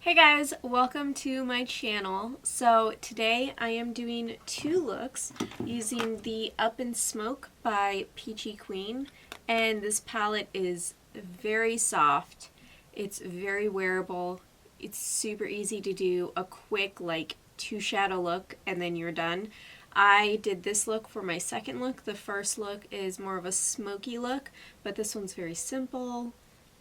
Hey guys, welcome to my channel. So today I am doing two looks using the Up in Smoke by Peachy Queen, and this palette is very soft. It's very wearable. It's super easy to do a quick like two shadow look and then you're done. I did this look for my second look. The first look is more of a smoky look, but this one's very simple,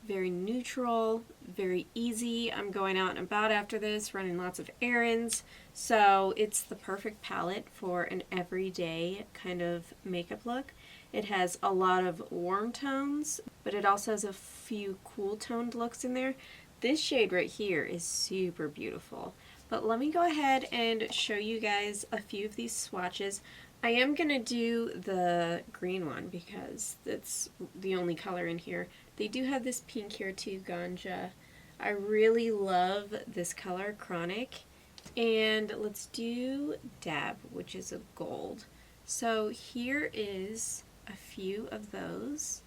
very neutral, very easy. I'm going out and about after this, running lots of errands, so it's the perfect palette for an everyday kind of makeup look. It has a lot of warm tones, but it also has a few cool toned looks in there. This shade right here is super beautiful. But let me go ahead and show you guys a few of these swatches. I am going to do the green one because it's the only color in here. They do have this pink here too, Ganja. I really love this color, Chronic. And let's do Dab, which is a gold. So here is a few of those.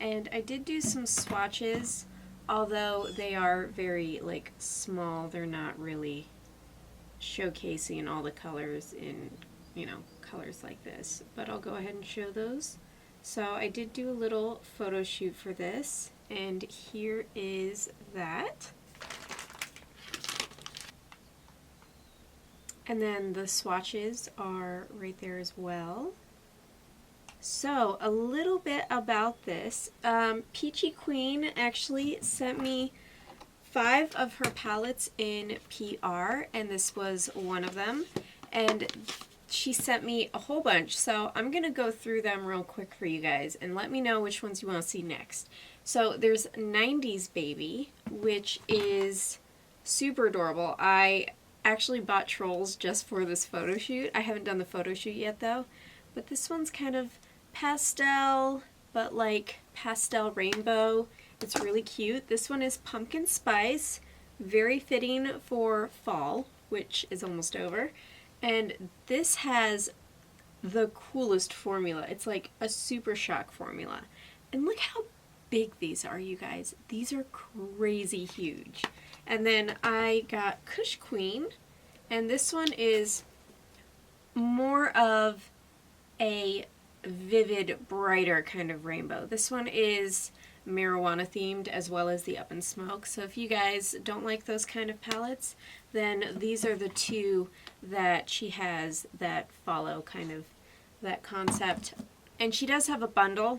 And I did do some swatches, although they are very like small. They're not really showcasing all the colors in, colors like this. But I'll go ahead and show those. So I did do a little photo shoot for this, and here is that. And then the swatches are right there as well. So a little bit about this. Peachy Queen actually sent me 5 of her palettes in PR, and this was one of them. And she sent me a whole bunch, so I'm going to go through them real quick for you guys and let me know which ones you want to see next. So there's 90s Baby, which is super adorable. I actually bought Trolls just for this photo shoot. I haven't done the photo shoot yet though, but this one's kind of pastel, but like pastel rainbow. It's really cute. This one is Pumpkin Spice, very fitting for fall, which is almost over. And this has the coolest formula. It's like a Super Shock formula. And look how big these are, you guys. These are crazy huge. And then I got Kush Queen, and this one is more of a vivid, brighter kind of rainbow. This one is marijuana themed as well as the Up in Smoke. So if you guys don't like those kind of palettes, then these are the two that she has that follow kind of that concept. And she does have a bundle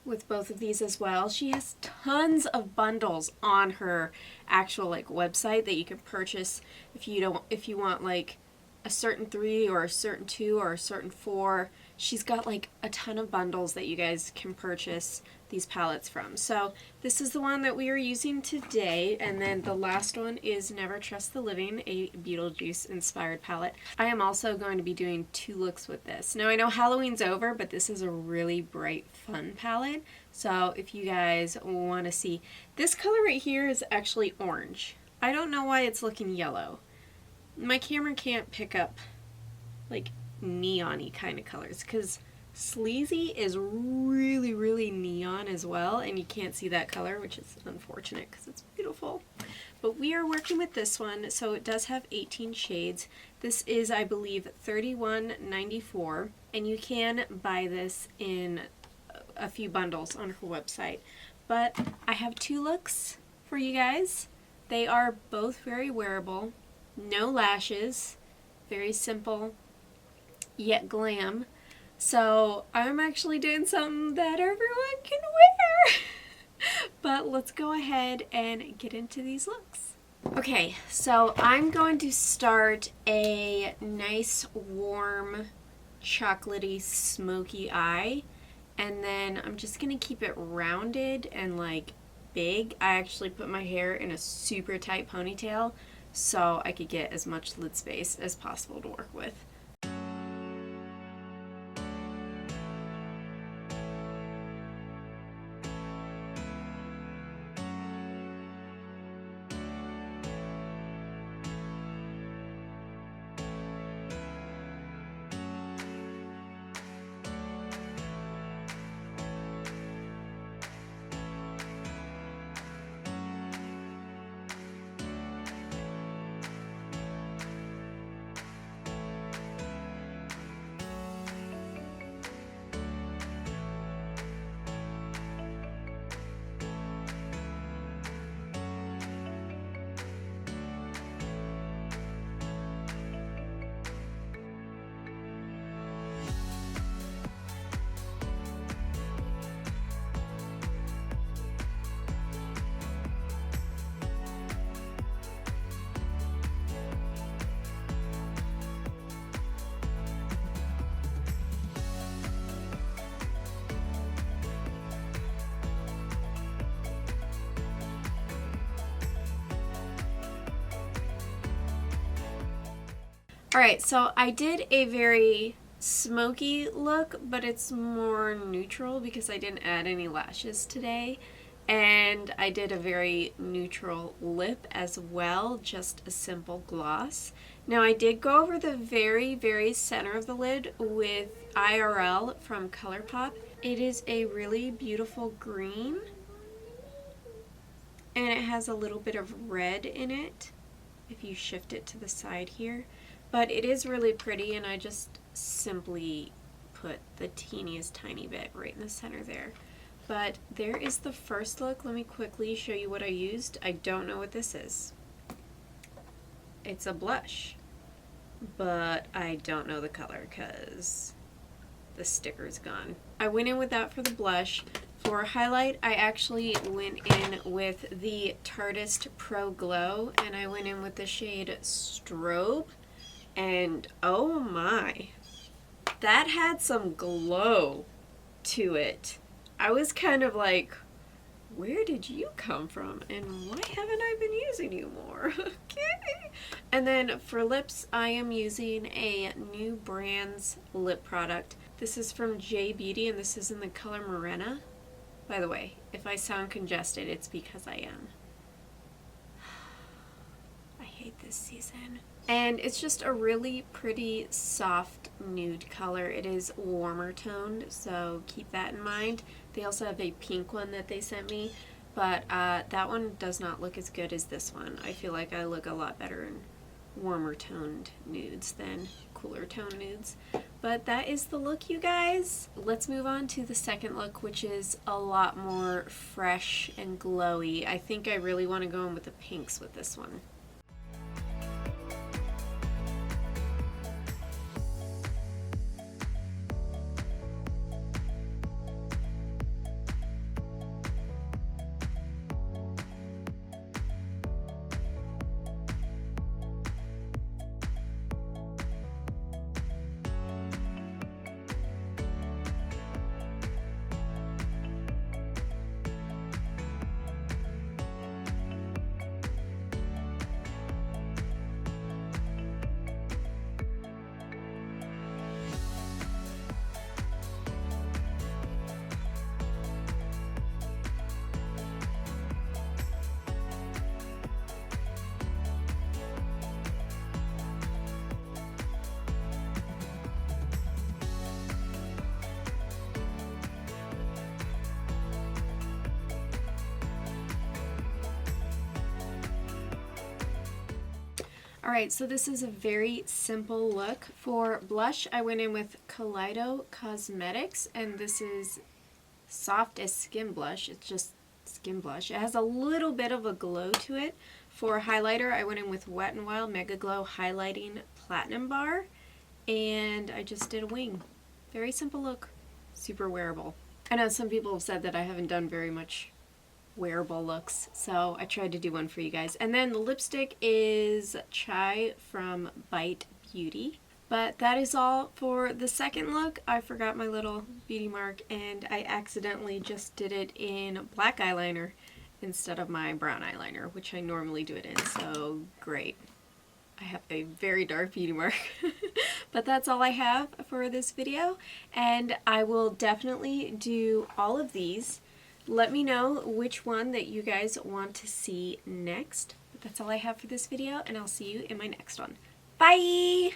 with both of these as well. She has tons of bundles on her actual like website that you can purchase if you want like a certain 3 or a certain 2 or a certain 4. She's got like a ton of bundles that you guys can purchase these palettes from. So this is the one that we are using today, and then the last one is Never Trust the Living, a Beetlejuice inspired palette. I am also going to be doing 2 looks with this. Now I know Halloween's over, but this is a really bright, fun palette. So if you guys want to see, this color right here is actually orange. I don't know why it's looking yellow. My camera can't pick up like neon-y kind of colors because Sleazy is really, really neon as well, and you can't see that color, which is unfortunate because it's beautiful. But we are working with this one, so it does have 18 shades. This is, I believe, $31.94, and you can buy this in a few bundles on her website. But I have 2 looks for you guys. They are both very wearable, no lashes, very simple, yet glam. So I'm actually doing something that everyone can wear. But let's go ahead and get into these looks. Okay, so I'm going to start a nice warm chocolatey smoky eye, and then I'm just gonna keep it rounded and like big. I actually put my hair in a super tight ponytail so I could get as much lid space as possible to work with. Alright, so I did a very smoky look, but it's more neutral because I didn't add any lashes today. And I did a very neutral lip as well, just a simple gloss. Now I did go over the very, very center of the lid with IRL from ColourPop. It is a really beautiful green, and it has a little bit of red in it if you shift it to the side here. But it is really pretty, and I just simply put the teeniest tiny bit right in the center there. But there is the first look. Let me quickly show you what I used. I don't know what this is. It's a blush, but I don't know the color because the sticker's gone. I went in with that for the blush. For highlight, I actually went in with the Tarteist Pro Glow, and I went in with the shade Strobe, and oh my, that had some glow to it. I was kind of like, where did you come from, and why haven't I been using you more? Okay. And then for lips, I am using a new brand's lip product. This is from J Beauty, and this is in the color Morena. By the way, if I sound congested, it's because I am. I hate this season. And it's just a really pretty soft nude color. It is warmer toned, so keep that in mind. They also have a pink one that they sent me, but that one does not look as good as this one. I feel like I look a lot better in warmer toned nudes than cooler toned nudes. But that is the look, you guys. Let's move on to the second look, which is a lot more fresh and glowy. I think I really want to go in with the pinks with this one. Alright, so this is a very simple look. For blush, I went in with Kaleido Cosmetics, and this is soft as skin blush. It's just skin blush. It has a little bit of a glow to it. For highlighter, I went in with Wet n Wild Mega Glow Highlighting Platinum Bar, and I just did a wing. Very simple look, super wearable. I know some people have said that I haven't done very much wearable looks, so I tried to do one for you guys. And then the lipstick is Chai from Bite Beauty. But that is all for the second look. I forgot my little beauty mark, and I accidentally just did it in black eyeliner instead of my brown eyeliner, which I normally do it in, so great. I have a very dark beauty mark. But that's all I have for this video, and I will definitely do all of these. Let me know which one that you guys want to see next. But that's all I have for this video, and I'll see you in my next one. Bye!